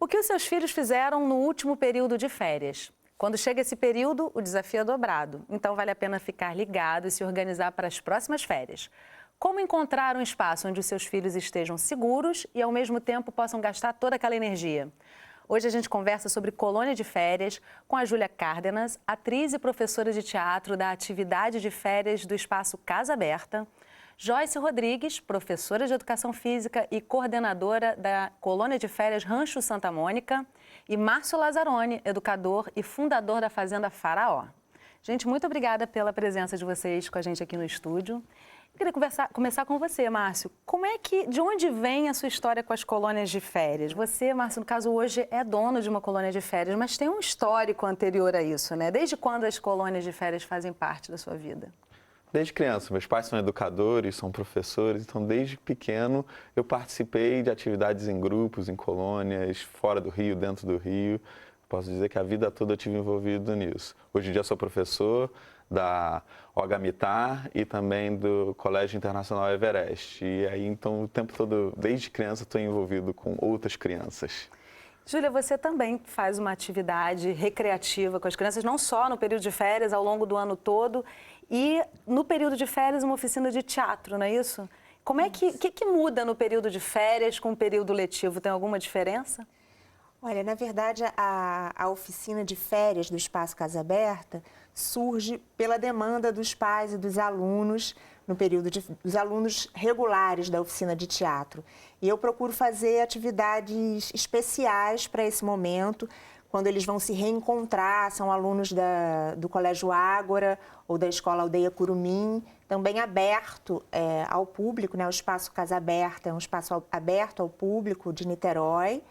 O que os seus filhos fizeram no último período de férias? Quando chega esse período, o desafio é dobrado. Então, vale a pena ficar ligado e se organizar para as próximas férias. Como encontrar um espaço onde os seus filhos estejam seguros e, ao mesmo tempo, possam gastar toda aquela energia? Hoje a gente conversa sobre colônia de férias com a Júlia Cárdenas, atriz e professora de teatro da atividade de férias do Espaço Casa Aberta, Joyce Rodrigues, professora de Educação Física e coordenadora da colônia de férias Rancho Santa Mônica, e Márcio Lazzaroni, educador e fundador da Fazenda Faraó. Gente, muito obrigada pela presença de vocês com a gente aqui no estúdio. Eu queria começar com você, Márcio. De onde vem a sua história com as colônias de férias? Você, Márcio, no caso, hoje é dono de uma colônia de férias, mas tem um histórico anterior a isso, né? Desde quando as colônias de férias fazem parte da sua vida? Desde criança. Meus pais são educadores, são professores, então desde pequeno eu participei de atividades em grupos, em colônias, fora do Rio, dentro do Rio. Posso dizer que a vida toda eu estive envolvido nisso. Hoje em dia sou professor da OHMITAR e também do Colégio Internacional Everest. E aí, então, o tempo todo, desde criança, estou envolvido com outras crianças. Júlia, você também faz uma atividade recreativa com as crianças, não só no período de férias, ao longo do ano todo, e no período de férias uma oficina de teatro, não é isso? Como é que muda no período de férias com o período letivo? Tem alguma diferença? Olha, na verdade, a oficina de férias do Espaço Casa Aberta surge pela demanda dos pais e dos alunos, no período dos alunos regulares da oficina de teatro. E eu procuro fazer atividades especiais para esse momento, quando eles vão se reencontrar, são alunos do Colégio Ágora ou da Escola Aldeia Curumim, também aberto ao público, né? O Espaço Casa Aberta é um espaço aberto ao público de Niterói.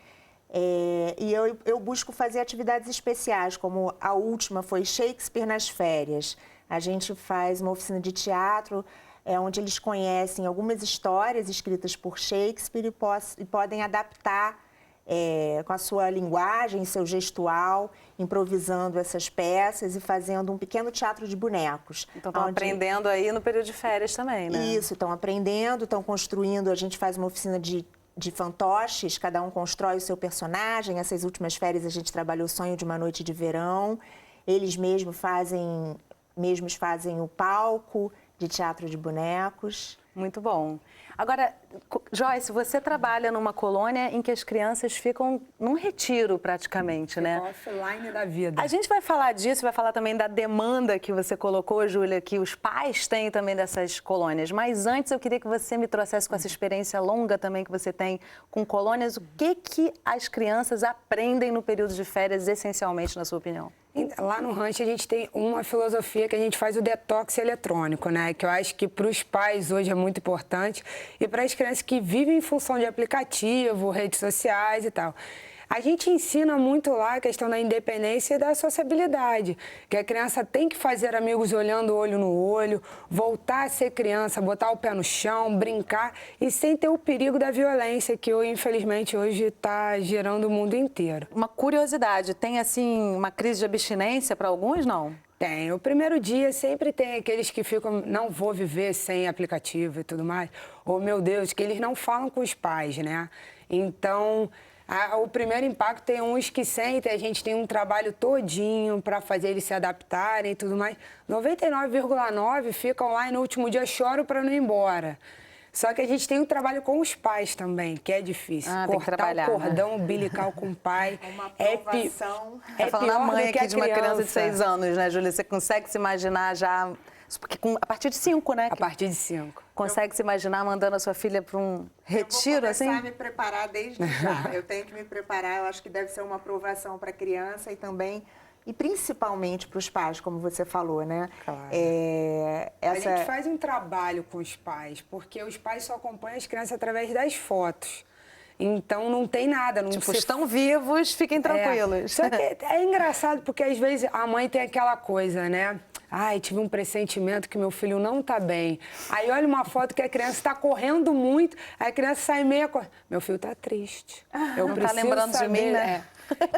E eu busco fazer atividades especiais, como a última foi Shakespeare nas férias. A gente faz uma oficina de teatro onde eles conhecem algumas histórias escritas por Shakespeare e podem adaptar com a sua linguagem, seu gestual, improvisando essas peças e fazendo um pequeno teatro de bonecos. Então estão aprendendo aí no período de férias também, né? Isso, estão aprendendo, estão construindo, a gente faz uma oficina de fantoches, cada um constrói o seu personagem. Essas últimas férias a gente trabalhou o Sonho de uma Noite de Verão. Eles mesmos fazem o palco de teatro de bonecos. Muito bom. Agora, Joyce, você trabalha numa colônia em que as crianças ficam num retiro praticamente, né? Offline da vida. A gente vai falar disso, vai falar também da demanda que você colocou, Júlia, que os pais têm também dessas colônias. Mas antes eu queria que você me trouxesse com essa experiência longa também que você tem com colônias, o que as crianças aprendem no período de férias, essencialmente, na sua opinião? Lá no rancho a gente tem uma filosofia que a gente faz o detox eletrônico, né? Que eu acho que para os pais hoje é muito importante e para as crianças que vivem em função de aplicativo, redes sociais e tal. A gente ensina muito lá a questão da independência e da sociabilidade, que a criança tem que fazer amigos olhando o olho no olho, voltar a ser criança, botar o pé no chão, brincar e sem ter o perigo da violência que, infelizmente, hoje está gerando o mundo inteiro. Uma curiosidade, tem assim uma crise de abstinência para alguns, não? Tem. O primeiro dia sempre tem aqueles que ficam, não vou viver sem aplicativo e tudo mais. Ou, meu Deus, que eles não falam com os pais, né? Então, o primeiro impacto tem uns que sentem, a gente tem um trabalho todinho para fazer eles se adaptarem e tudo mais. 99,9% ficam lá e no último dia choram para não ir embora. Só que a gente tem um trabalho com os pais também, que é difícil. Cortar o cordão umbilical com o pai. Uma aprovação. É falando da mãe aqui de uma criança de 6 anos, né, Júlia? Você consegue se imaginar já... Porque a partir de 5, né? A partir de 5. Consegue se imaginar mandando a sua filha para um retiro, assim? Eu vou começar a me preparar desde já. Eu tenho que me preparar, eu acho que deve ser uma aprovação para a criança e também... E principalmente para os pais, como você falou, né? Claro. A gente faz um trabalho com os pais, porque os pais só acompanham as crianças através das fotos. Então, não tem nada. Não tipo, estão vivos, fiquem tranquilos. Só que é engraçado, porque às vezes a mãe tem aquela coisa, né? Ai, tive um pressentimento que meu filho não tá bem. Aí olha uma foto que a criança está correndo muito, aí a criança sai meia... Meu filho tá triste. Eu não preciso tá lembrando saber, de mim, né?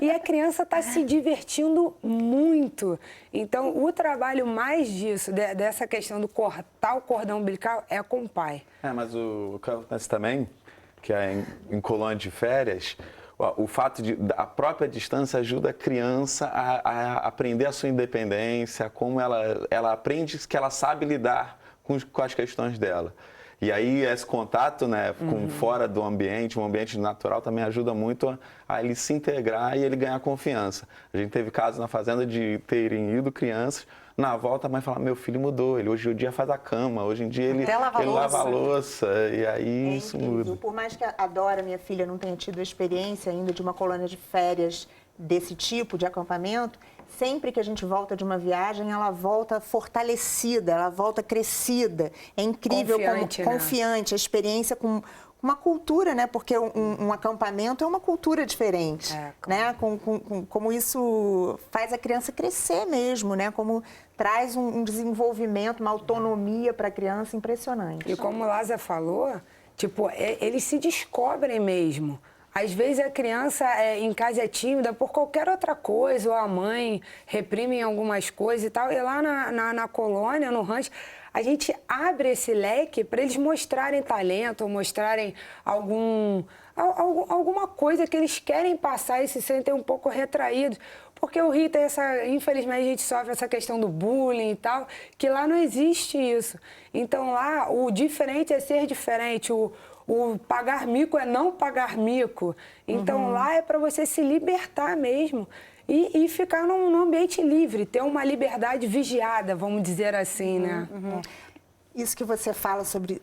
E a criança está se divertindo muito. Então, o trabalho mais disso, dessa questão do cortar o cordão umbilical, é com o pai. Mas o que acontece também, que é em colônia de férias, o fato de a própria distância ajuda a criança a aprender a sua independência, como ela aprende que ela sabe lidar com as questões dela. E aí esse contato, né, com fora do ambiente, um ambiente natural, também ajuda muito a ele se integrar e ele ganhar confiança. A gente teve casos na fazenda de terem ido crianças, na volta a mãe fala, meu filho mudou, ele hoje em dia faz a cama, hoje em dia ele lava a louça, e aí isso muda. Por mais que a Dora, minha filha, não tenha tido a experiência ainda de uma colônia de férias desse tipo de acampamento, sempre que a gente volta de uma viagem, ela volta fortalecida, ela volta crescida. É incrível, confiante, a experiência com uma cultura, né? Porque um acampamento é uma cultura diferente, né? Como isso faz a criança crescer mesmo, né? Como traz um desenvolvimento, uma autonomia para a criança impressionante. E como o Lázaro falou, tipo, eles se descobrem mesmo. Às vezes a criança em casa é tímida por qualquer outra coisa, ou a mãe reprime em algumas coisas e tal. E lá na colônia, no rancho, a gente abre esse leque para eles mostrarem talento, ou mostrarem alguma coisa que eles querem passar e se sentem um pouco retraídos. Porque o Rio tem infelizmente a gente sofre essa questão do bullying e tal, que lá não existe isso. Então lá o diferente é ser diferente, o pagar mico é não pagar mico. Então, lá é para você se libertar mesmo e ficar num ambiente livre, ter uma liberdade vigiada, vamos dizer assim, né? Isso que você fala sobre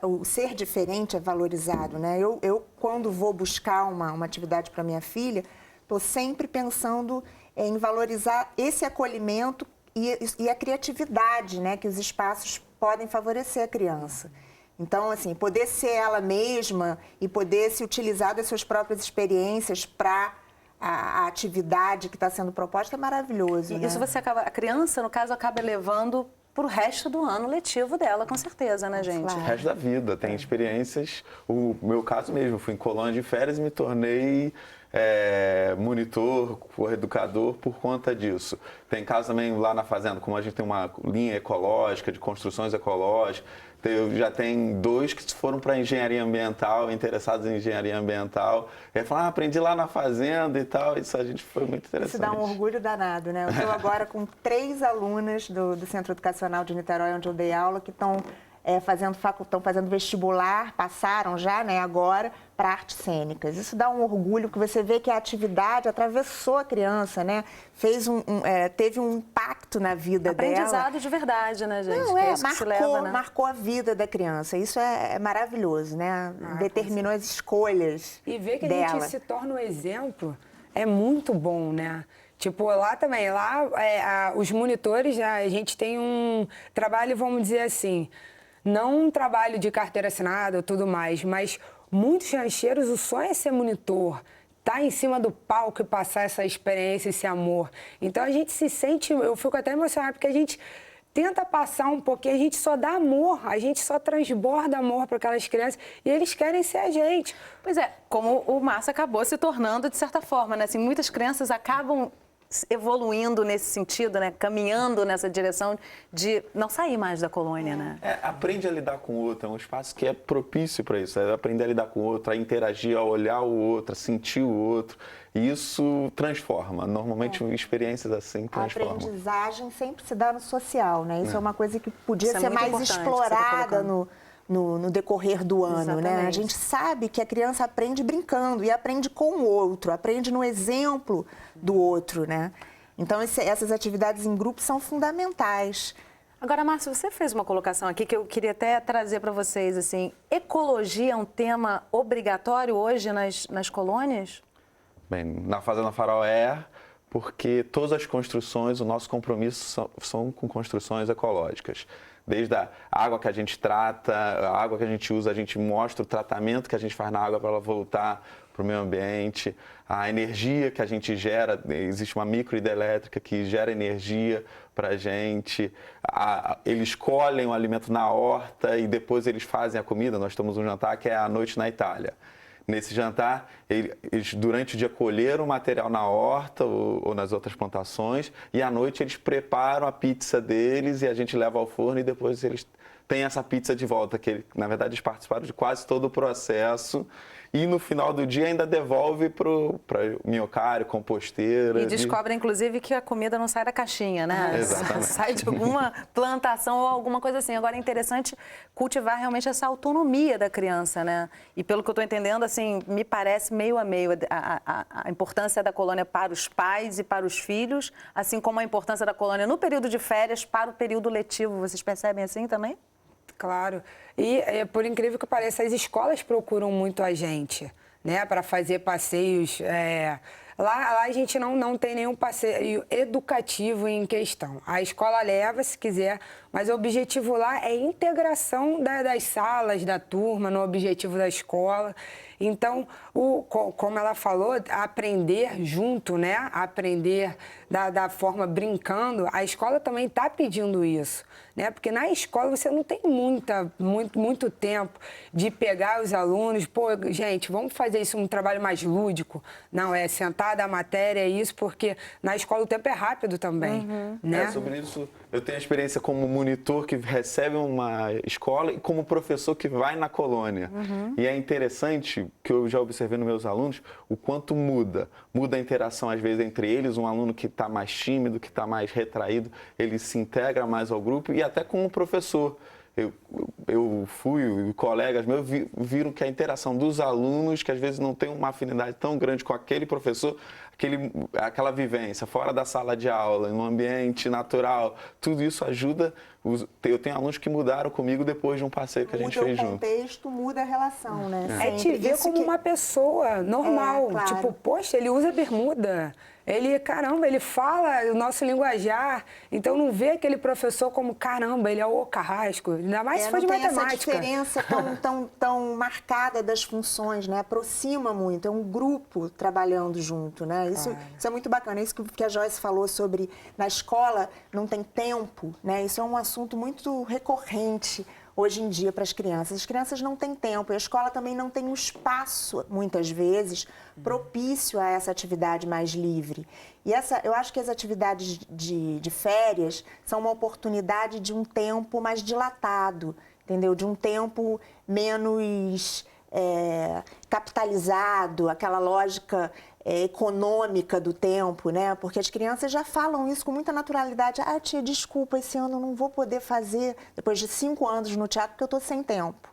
o ser diferente é valorizado, né? Eu quando vou buscar uma atividade para minha filha, estou sempre pensando em valorizar esse acolhimento e a criatividade, né? Que os espaços podem favorecer a criança. Então, assim, poder ser ela mesma e poder se utilizar das suas próprias experiências para a atividade que está sendo proposta é maravilhoso, né? Isso a criança, no caso, acaba levando para o resto do ano letivo dela, com certeza, né, gente? O resto da vida, tem experiências. O meu caso mesmo, fui em colônia de férias e me tornei monitor, educador por conta disso. Tem casos também lá na fazenda, como a gente tem uma linha ecológica, de construções ecológicas, já tem 2 que foram para engenharia ambiental, interessados em engenharia ambiental. E falam, aprendi lá na fazenda e tal. Isso a gente foi muito interessante. Isso dá um orgulho danado, né? Eu estou agora com 3 alunas do Centro Educacional de Niterói, onde eu dei aula, que estão fazendo vestibular, passaram já, né, agora, para artes cênicas. Isso dá um orgulho, porque você vê que a atividade atravessou a criança, né? Teve um impacto na vida dela. Aprendizado de verdade, né, gente? Não, é isso que se leva, né? Marcou a vida da criança. Isso é maravilhoso, né? Determinou as escolhas dela. E ver que a gente se torna um exemplo é muito bom, né? Tipo, lá também, os monitores, a gente tem um trabalho, vamos dizer assim, não um trabalho de carteira assinada ou tudo mais, mas muitos rancheiros, o sonho é ser monitor, estar em cima do palco e passar essa experiência, esse amor. Então a gente se sente, eu fico até emocionada, porque a gente tenta passar um pouquinho, a gente só dá amor, a gente só transborda amor para aquelas crianças e eles querem ser a gente. Pois é, como o Márcio acabou se tornando de certa forma, né? Assim, muitas crianças acabam evoluindo nesse sentido, né? Caminhando nessa direção de não sair mais da colônia, né? Aprende a lidar com o outro, é um espaço que é propício para isso, aprender a lidar com o outro, a interagir, a olhar o outro, a sentir o outro, e isso transforma, normalmente experiências assim transformam. A aprendizagem sempre se dá no social, né? Isso é uma coisa que podia ser mais explorada no decorrer do ano, né? A gente sabe que a criança aprende brincando e aprende com o outro, aprende no exemplo do outro, né? Então, essas atividades em grupo são fundamentais. Agora, Márcio, você fez uma colocação aqui que eu queria até trazer para vocês, assim, ecologia é um tema obrigatório hoje nas colônias? Bem, na Fazenda Farol porque todas as construções, o nosso compromisso são com construções ecológicas. Desde a água que a gente trata, a água que a gente usa, a gente mostra o tratamento que a gente faz na água para ela voltar para o meio ambiente, a energia que a gente gera, existe uma microhidrelétrica que gera energia para a gente, eles colhem o alimento na horta e depois eles fazem a comida. Nós temos um jantar que é à noite na Itália. Nesse jantar, eles durante o dia colheram o material na horta ou nas outras plantações e à noite eles preparam a pizza deles e a gente leva ao forno e depois eles tem essa pizza de volta, que na verdade eles participaram de quase todo o processo e no final do dia ainda devolve para o minhocário, composteira. E descobre, inclusive, que a comida não sai da caixinha, né? Exatamente. Sai de alguma plantação ou alguma coisa assim. Agora é interessante cultivar realmente essa autonomia da criança, né? E pelo que eu estou entendendo, assim, me parece meio a meio a importância da colônia para os pais e para os filhos, assim como a importância da colônia no período de férias para o período letivo. Vocês percebem assim também? Claro. E, por incrível que pareça, as escolas procuram muito a gente, né, para fazer passeios. Lá a gente não tem nenhum passeio educativo em questão. A escola leva, se quiser, mas o objetivo lá é a integração das salas, da turma, no objetivo da escola. Então, como ela falou, aprender junto, né? Aprender da forma brincando, a escola também está pedindo isso, né? Porque na escola você não tem muito tempo de pegar os alunos, pô, gente, vamos fazer isso um trabalho mais lúdico. Não, é sentar da matéria, é isso, porque na escola o tempo é rápido também, né? Sobre isso, eu tenho a experiência como monitor que recebe uma escola e como professor que vai na colônia. E é interessante que eu já observei nos meus alunos o quanto muda. Muda a interação, às vezes, entre eles. Um aluno que está mais tímido, que está mais retraído, ele se integra mais ao grupo e até com o professor. Eu fui, colegas meus viram que a interação dos alunos, que às vezes não tem uma afinidade tão grande com aquele professor, aquela vivência fora da sala de aula, no ambiente natural, tudo isso ajuda. Eu tenho alunos que mudaram comigo depois de um passeio que a gente fez junto. Muda o contexto, muda a relação, né? É te ver como uma pessoa normal. Claro. Tipo, poxa, ele usa bermuda. Ele, caramba, ele fala o nosso linguajar. Então, não vê aquele professor como, caramba, ele é o carrasco. Ainda mais se for de matemática. Não tem essa diferença tão marcada das funções, né? Aproxima muito, é um grupo trabalhando junto, né? Isso é muito bacana. Isso que a Joyce falou sobre na escola não tem tempo, né? Isso é um assunto muito recorrente hoje em dia para as crianças. As crianças não têm tempo e a escola também não tem um espaço, muitas vezes, propício a essa atividade mais livre. E eu acho que as atividades de férias são uma oportunidade de um tempo mais dilatado, entendeu? De um tempo menos capitalizado, aquela lógica econômica do tempo, né? Porque as crianças já falam isso com muita naturalidade. Ah, tia, desculpa, esse ano eu não vou poder fazer, depois de 5 anos no teatro, porque eu estou sem tempo.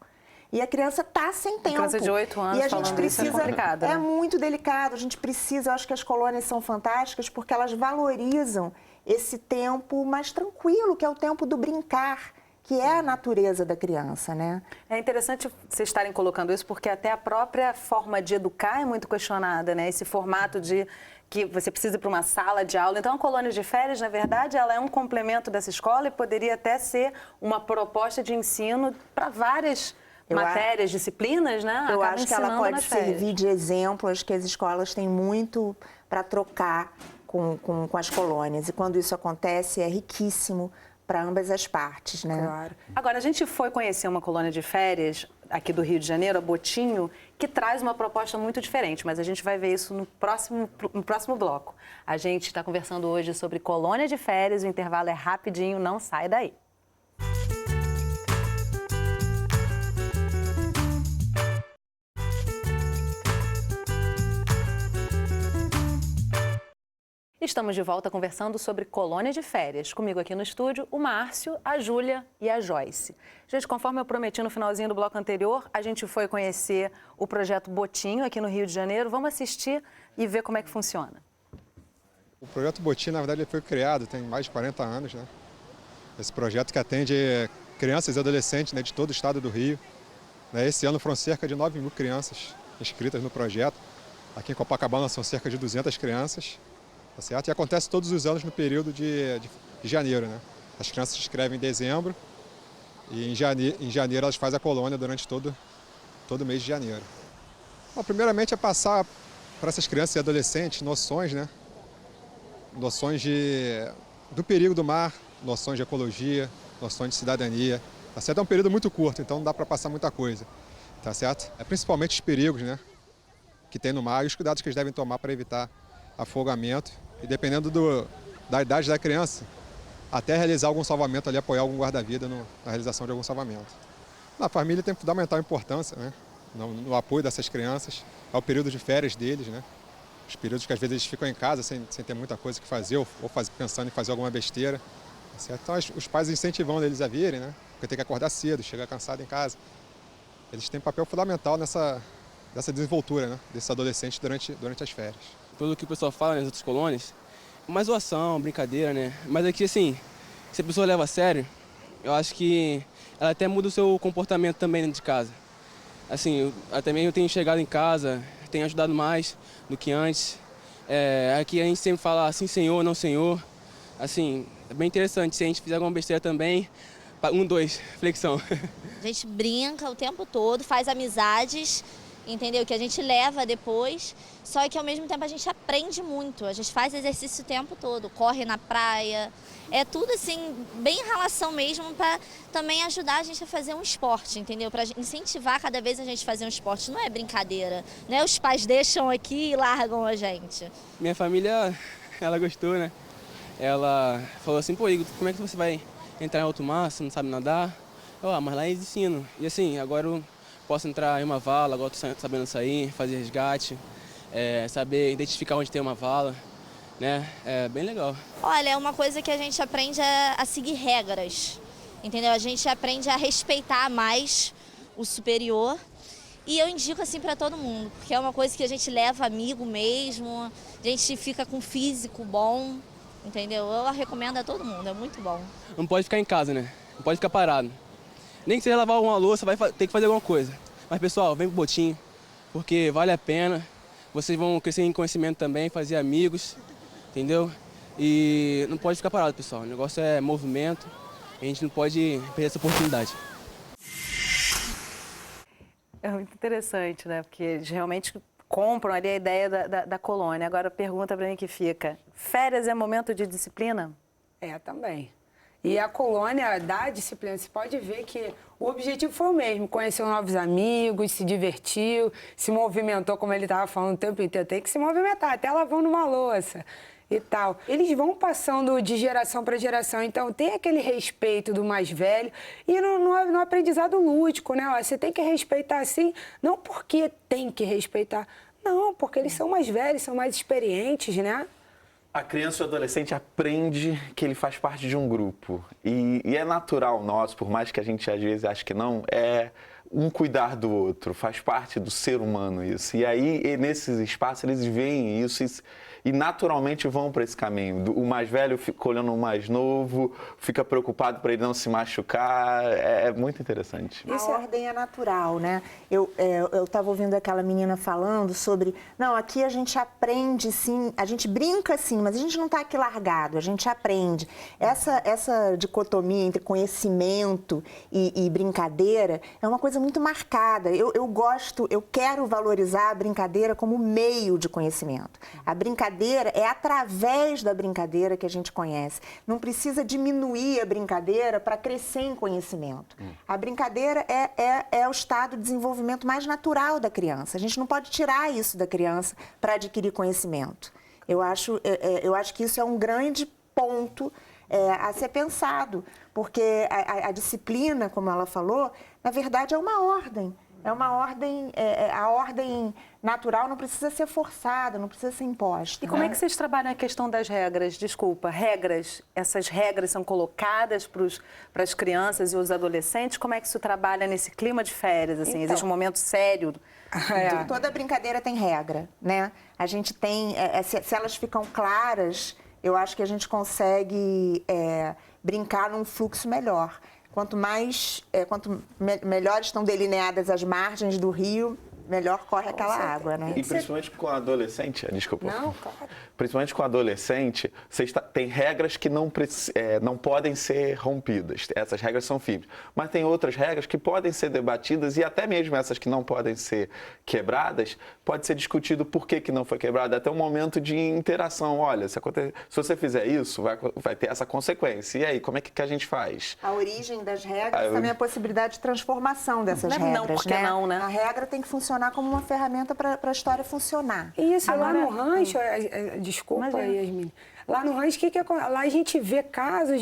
E a criança está sem tempo. A criança de 8 anos e a gente precisa, isso é complicado, né? É muito delicado, a gente precisa, eu acho que as colônias são fantásticas porque elas valorizam esse tempo mais tranquilo, que é o tempo do brincar, que é a natureza da criança, né? É interessante vocês estarem colocando isso, porque até a própria forma de educar é muito questionada, né? Esse formato de que você precisa ir para uma sala de aula. Então, a colônia de férias, na verdade, ela é um complemento dessa escola e poderia até ser uma proposta de ensino para várias matérias, disciplinas, né? Eu acho que ela pode servir de exemplo. Acho que as escolas têm muito para trocar com as colônias. E quando isso acontece, é riquíssimo para ambas as partes, né? Claro. Agora, a gente foi conhecer uma colônia de férias aqui do Rio de Janeiro, a Botinho, que traz uma proposta muito diferente, mas a gente vai ver isso no próximo bloco. A gente está conversando hoje sobre colônia de férias, o intervalo é rapidinho, não sai daí. Estamos de volta conversando sobre colônia de férias. Comigo aqui no estúdio, o Márcio, a Júlia e a Joyce. Gente, conforme eu prometi no finalzinho do bloco anterior, a gente foi conhecer o projeto Botinho aqui no Rio de Janeiro. Vamos assistir e ver como é que funciona. O projeto Botinho, na verdade, ele foi criado tem mais de 40 anos, né? Esse projeto que atende crianças e adolescentes, né, de todo o estado do Rio. Esse ano foram cerca de 9 mil crianças inscritas no projeto. Aqui em Copacabana são cerca de 200 crianças. Tá certo? E acontece todos os anos no período de janeiro, né? As crianças se inscrevem em dezembro e em janeiro elas fazem a colônia durante todo o mês de janeiro. Bom, primeiramente é passar para essas crianças e adolescentes noções, né? Noções do perigo do mar, noções de ecologia, noções de cidadania. Tá certo? É um período muito curto, então não dá para passar muita coisa. Tá certo? Principalmente os perigos, né, que tem no mar e os cuidados que eles devem tomar para evitar afogamento. E dependendo da idade da criança, até realizar algum salvamento ali, apoiar algum guarda-vida na realização de algum salvamento. A família tem fundamental importância, né, no apoio dessas crianças, é o período de férias deles, né, os períodos que às vezes eles ficam em casa sem ter muita coisa que fazer ou pensando em fazer alguma besteira. Certo? Então os pais incentivando eles a virem, né, porque tem que acordar cedo, chegar cansado em casa. Eles têm um papel fundamental nessa desenvoltura, né, desses adolescentes durante as férias. Pelo que o pessoal fala nas outras colônias, mais zoação, brincadeira, né? Mas aqui, assim, se a pessoa leva a sério, eu acho que ela até muda o seu comportamento também dentro de casa. Assim, até mesmo eu tenho chegado em casa, tenho ajudado mais do que antes. Aqui a gente sempre fala assim, senhor, não senhor. Assim, é bem interessante. Se a gente fizer alguma besteira também, 1, 2, flexão. A gente brinca o tempo todo, faz amizades, entendeu? Que a gente leva depois, só que ao mesmo tempo a gente aprende muito, a gente faz exercício o tempo todo, corre na praia, é tudo assim, bem em relação mesmo para também ajudar a gente a fazer um esporte, entendeu? Para incentivar cada vez a gente a fazer um esporte, não é brincadeira, né? Os pais deixam aqui e largam a gente. Minha família, ela gostou, né? Ela falou assim, pô, Igor, como é que você vai entrar em alto mar, você não sabe nadar? Mas lá eles ensinam, e assim, agora eu posso entrar em uma vala, agora estou sabendo sair, fazer resgate, saber identificar onde tem uma vala, né? É bem legal. Olha, é uma coisa que a gente aprende a seguir regras, entendeu? A gente aprende a respeitar mais o superior e eu indico assim para todo mundo, porque é uma coisa que a gente leva amigo mesmo, a gente fica com físico bom, entendeu? Eu recomendo a todo mundo, é muito bom. Não pode ficar em casa, né? Não pode ficar parado. Nem que você lavar uma louça, vai ter que fazer alguma coisa. Mas, pessoal, vem pro Botim, porque vale a pena. Vocês vão crescer em conhecimento também, fazer amigos, entendeu? E não pode ficar parado, pessoal. O negócio é movimento. A gente não pode perder essa oportunidade. É muito interessante, né? Porque eles realmente compram ali a ideia da colônia. Agora, pergunta para mim que fica, férias é momento de disciplina? Também. E a colônia da disciplina, você pode ver que o objetivo foi o mesmo, conheceu novos amigos, se divertiu, se movimentou, como ele estava falando o tempo inteiro, tem que se movimentar, até lavando uma louça e tal. Eles vão passando de geração para geração, então tem aquele respeito do mais velho e no aprendizado lúdico, né? Você tem que respeitar assim, não porque tem que respeitar, não, porque eles são mais velhos, são mais experientes, né? A criança e o adolescente aprende que ele faz parte de um grupo. E é natural nosso, por mais que a gente às vezes ache que não, é um cuidar do outro, faz parte do ser humano isso. E aí, nesses espaços, eles veem isso e naturalmente vão para esse caminho. O mais velho fica olhando o mais novo, fica preocupado para ele não se machucar. É muito interessante. A ordem é natural, né? Eu estava ouvindo aquela menina falando sobre... Não, aqui a gente aprende, sim, a gente brinca, sim, mas a gente não está aqui largado, a gente aprende. Essa dicotomia entre conhecimento e brincadeira é uma coisa muito marcada. Eu quero valorizar a brincadeira como meio de conhecimento. A brincadeira é através da brincadeira que a gente conhece. Não precisa diminuir a brincadeira para crescer em conhecimento. A brincadeira é o estado de desenvolvimento mais natural da criança. A gente não pode tirar isso da criança para adquirir conhecimento. Eu acho que isso é um grande ponto a ser pensado, porque a disciplina, como ela falou, na verdade é uma ordem. É uma ordem, a ordem natural não precisa ser forçada, não precisa ser imposta. E como é que vocês trabalham a questão das regras? Desculpa, regras, essas regras são colocadas para as crianças e os adolescentes? Como é que isso trabalha nesse clima de férias? Assim, Então, existe um momento sério? Toda brincadeira tem regra, né? A gente tem, se elas ficam claras, eu acho que a gente consegue brincar num fluxo melhor. Quanto melhor estão delineadas as margens do rio, melhor corre aquela água, né? E principalmente com o adolescente, desculpa. Não, claro. Principalmente com o adolescente, tem regras que não podem ser rompidas. Essas regras são firmes. Mas tem outras regras que podem ser debatidas e até mesmo essas que não podem ser quebradas, pode ser discutido por que não foi quebrada. Até um momento de interação. Olha, se você fizer isso, vai ter essa consequência. E aí, como é que a gente faz? A origem das regras também é a possibilidade de transformação dessas regras, não, porque né? não, né? A regra tem que funcionar como uma ferramenta para a história funcionar. Isso, Agora, lá no rancho, desculpa, Yasmin. Lá no rancho, lá a gente vê casos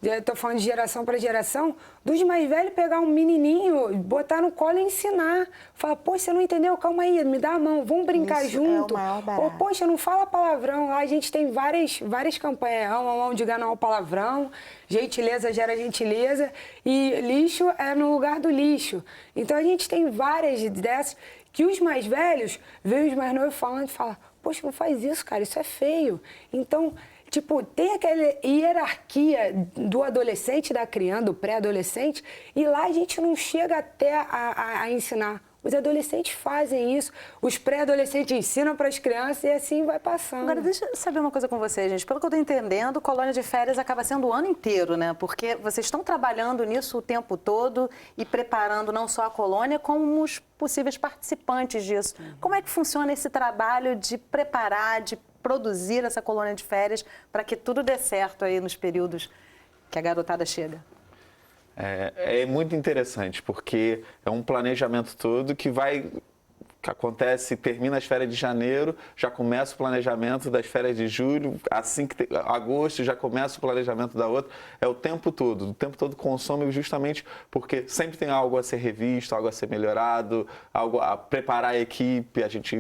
estou falando de geração para geração, dos mais velhos pegar um menininho, botar no colo e ensinar. Falar, poxa, você não entendeu? Calma aí, me dá a mão, vamos brincar junto. É o maior barato. Ou, poxa, não fala palavrão. Lá a gente tem várias campanhas. Mão, diga não ao palavrão, gentileza gera gentileza e lixo é no lugar do lixo. Então a gente tem várias dessas que os mais velhos veem os mais novos falando e falam, poxa, não faz isso, cara, isso é feio. Então, tipo, tem aquela hierarquia do adolescente, da criança, do pré-adolescente, e lá a gente não chega até a ensinar. Os adolescentes fazem isso, os pré-adolescentes ensinam para as crianças e assim vai passando. Agora, deixa eu saber uma coisa com vocês, gente. Pelo que eu estou entendendo, colônia de férias acaba sendo o ano inteiro, né? Porque vocês estão trabalhando nisso o tempo todo e preparando não só a colônia, como os possíveis participantes disso. Como é que funciona esse trabalho de preparar, de produzir essa colônia de férias para que tudo dê certo aí nos períodos que a garotada chega? É muito interessante, porque é um planejamento todo que acontece, termina as férias de janeiro, já começa o planejamento das férias de julho, assim que agosto já começa o planejamento da outra, é o tempo todo consome justamente porque sempre tem algo a ser revisto, algo a ser melhorado, algo a preparar a equipe, a gente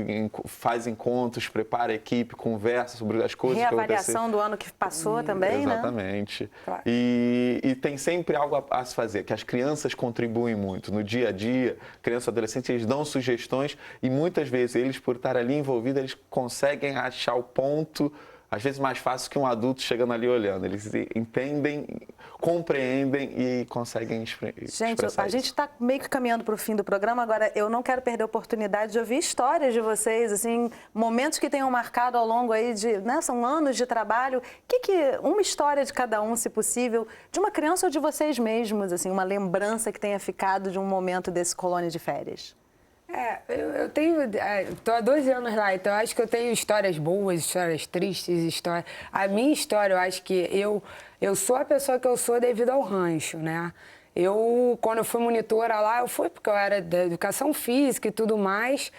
faz encontros, prepara a equipe, conversa sobre as coisas que vão acontecer. Reavaliação do ano que passou também, né? Exatamente. Claro. E tem sempre algo a se fazer, que as crianças contribuem muito. No dia a dia, crianças e adolescentes, eles dão sugestões e muitas vezes eles, por estar ali envolvidos, eles conseguem achar o ponto, às vezes mais fácil que um adulto chegando ali olhando. Eles entendem, compreendem e conseguem expressar. Gente, a gente está meio que caminhando para o fim do programa. Agora, eu não quero perder a oportunidade de ouvir histórias de vocês, assim, momentos que tenham marcado ao longo aí de, né, são anos de trabalho. Uma história de cada um, se possível, de uma criança ou de vocês mesmos, assim, uma lembrança que tenha ficado de um momento desse colônia de férias. Eu estou há 12 anos lá, então eu acho que eu tenho histórias boas, histórias tristes, A minha história, eu acho que eu sou a pessoa que eu sou devido ao rancho, né? Quando eu fui monitora lá, eu fui porque eu era da educação física e tudo mais,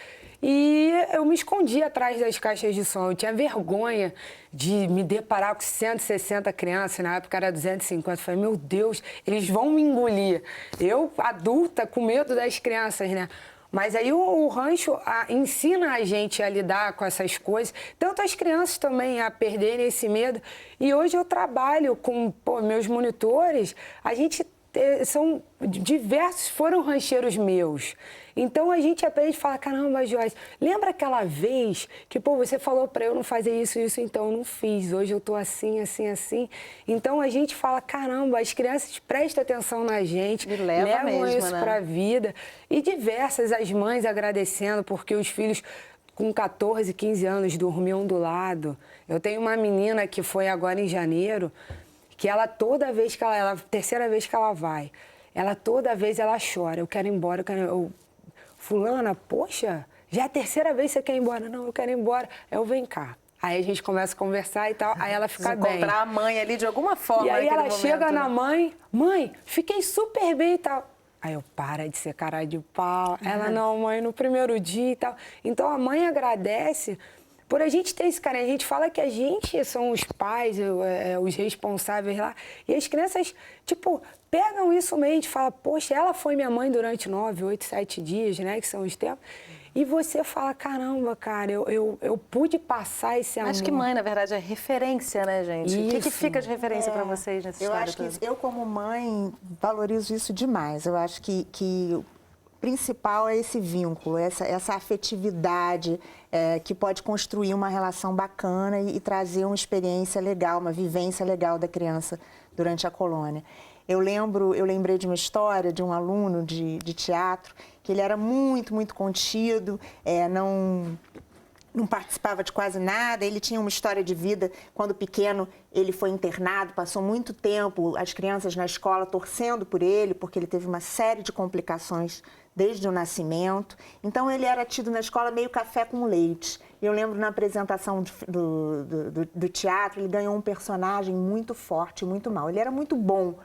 e eu me escondi atrás das caixas de som. Eu tinha vergonha de me deparar com 160 crianças, na época era 250. Eu falei, meu Deus, eles vão me engolir. Eu, adulta, com medo das crianças, né? Mas aí o rancho ensina a gente a lidar com essas coisas, tanto as crianças também a perderem esse medo. E hoje eu trabalho com meus monitores, a gente são diversos, foram rancheiros meus. Então a gente aprende e fala, caramba, Joyce, lembra aquela vez que você falou para eu não fazer isso, então eu não fiz, hoje eu tô assim, assim, assim. Então a gente fala, caramba, as crianças prestam atenção na gente, levam mesmo, isso, né, para a vida. E diversas, as mães agradecendo porque os filhos com 14, 15 anos dormiam do lado. Eu tenho uma menina que foi agora em janeiro, que ela toda vez que ela terceira vez que ela vai, toda vez ela chora, eu quero ir embora, fulana, poxa, já é a terceira vez que você quer ir embora? Não, eu quero ir embora. Eu venho cá. Aí a gente começa a conversar e tal, aí ela fica bem. Encontrar a mãe ali de alguma forma. E aí ela momento, chega na né? mãe, fiquei super bem e tal. Aí eu, para de ser cara de pau. Ela, não, mãe, no primeiro dia e tal. Então a mãe agradece por a gente ter esse carinho. A gente fala que a gente são os pais, os responsáveis lá. E as crianças, pegam isso meio e falam, poxa, ela foi minha mãe durante 9, 8, 7 dias, né, que são os tempos. E você fala, caramba, cara, eu pude passar esse amor. Acho que mãe, na verdade, é referência, né, gente? Isso. O que fica de referência para vocês nessa história? Eu acho que eu, como mãe, valorizo isso demais. Eu acho que o principal é esse vínculo, essa afetividade que pode construir uma relação bacana e trazer uma experiência legal, uma vivência legal da criança durante a colônia. Eu lembrei de uma história de um aluno de teatro, que ele era muito, muito contido, não participava de quase nada, ele tinha uma história de vida. Quando pequeno, ele foi internado, passou muito tempo, as crianças na escola torcendo por ele, porque ele teve uma série de complicações desde o nascimento. Então, ele era tido na escola meio café com leite. Eu lembro na apresentação do teatro, ele ganhou um personagem muito forte, muito mau. Ele era muito bom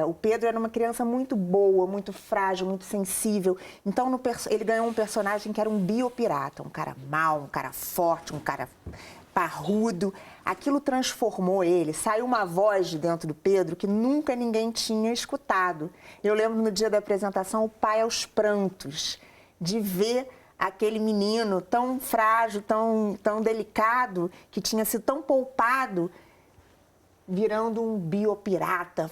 O Pedro era uma criança muito boa, muito frágil, muito sensível. Então, ele ganhou um personagem que era um biopirata, um cara mau, um cara forte, um cara parrudo. Aquilo transformou ele. Saiu uma voz de dentro do Pedro que nunca ninguém tinha escutado. Eu lembro no dia da apresentação, o pai aos prantos, de ver aquele menino tão frágil, tão delicado, que tinha sido tão poupado, virando um biopirata,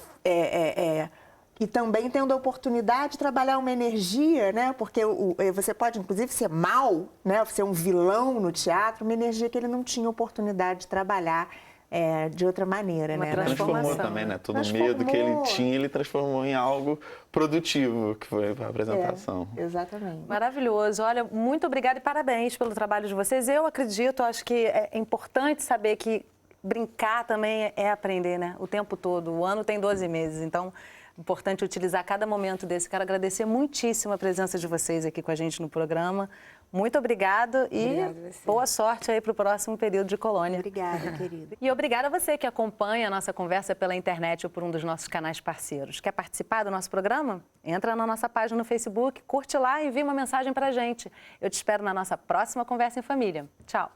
e também tendo a oportunidade de trabalhar uma energia, né? Porque você pode, inclusive, ser mal, né? Ser um vilão no teatro, uma energia que ele não tinha oportunidade de trabalhar de outra maneira, Uma né? Transformou também, né? Todo o medo que ele tinha, ele transformou em algo produtivo, que foi a apresentação. Exatamente. Maravilhoso. Olha, muito obrigada e parabéns pelo trabalho de vocês. Eu acredito, acho que é importante saber que brincar também é aprender, né? O tempo todo. O ano tem 12 meses, então é importante utilizar cada momento desse. Quero agradecer muitíssimo a presença de vocês aqui com a gente no programa. Muito obrigado e boa sorte aí para o próximo período de colônia. Obrigada, querida. E obrigada a você que acompanha a nossa conversa pela internet ou por um dos nossos canais parceiros. Quer participar do nosso programa? Entra na nossa página no Facebook, curte lá e envia uma mensagem para a gente. Eu te espero na nossa próxima Conversa em Família. Tchau!